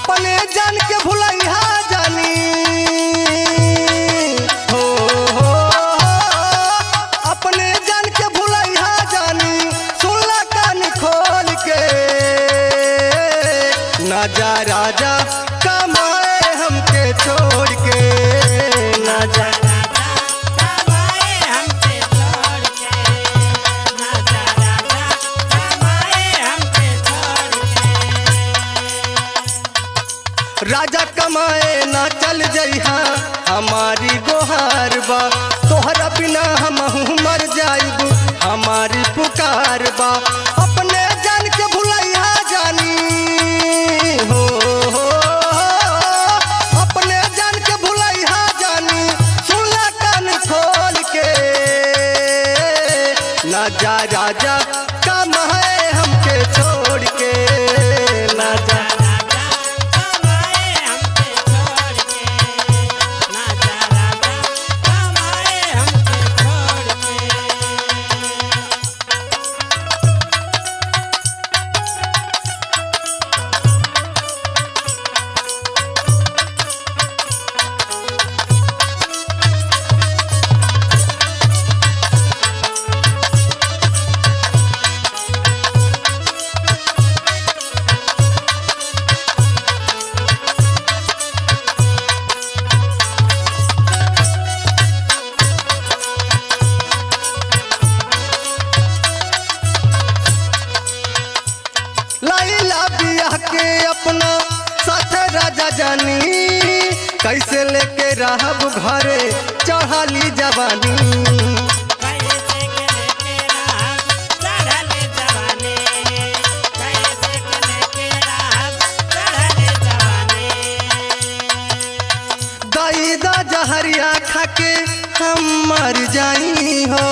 अपने जान के भुलैया जानी हो अपने जान के भुलैया जानी सुनला कान खोल के ना जा राजा कमाए हमके छोड़ के ना जा राजा कमाए ना चल जइहा हमारी गोहार बा तोहरा बिना हम मर जाइब हमारी पुकार बा अपने जान के भुलैया जानी हो अपने जान के भुलैया जानी सुनला कान खोल के ना जा राजा कमाए हमके छोड़ के ना जा के अपना साथ राजा जानी कैसे लेके रहब घरे चढ़ाली जवानी दा जहरिया खाके हम मर जाई हो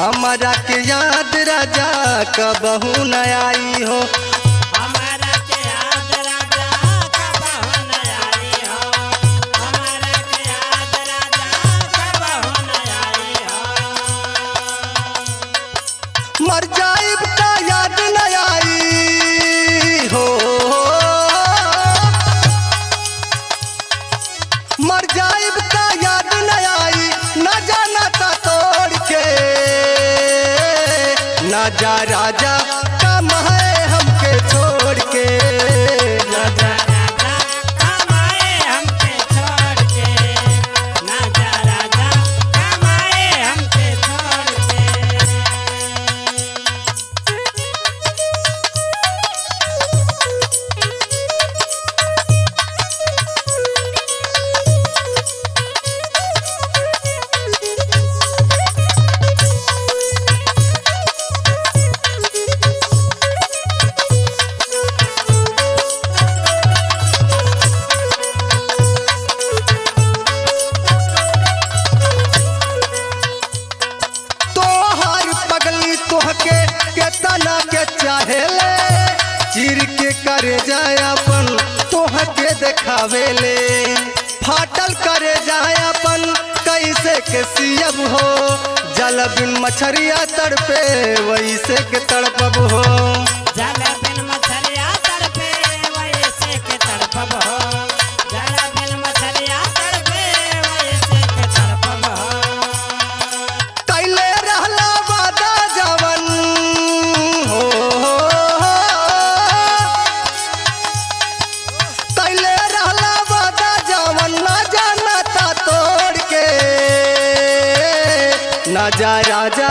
हमारा के याद राजा कबहू न आई हो मर जाइब का याद न आई हो मर जाइब का याद न आई न जाना था तोड़ के ना जा राजा कमाए हमके छोड़ के ना जा केतना के चाहेले चीर के करे जाए अपन तोह के देखावेले फाटल करे जाए अपन कैसे के सियब हो जल बिन मछरिया तड़पे वैसे के तड़पब हो जल बिन मछरिया तड़पे वैसे के तड़पब हो जल बिन मछरिया तड़पे वैसे के तड़पब हो कैले रहला वादा जवन कैले रहला वादा जवन ना जाना था तोड़ के ना जा राजा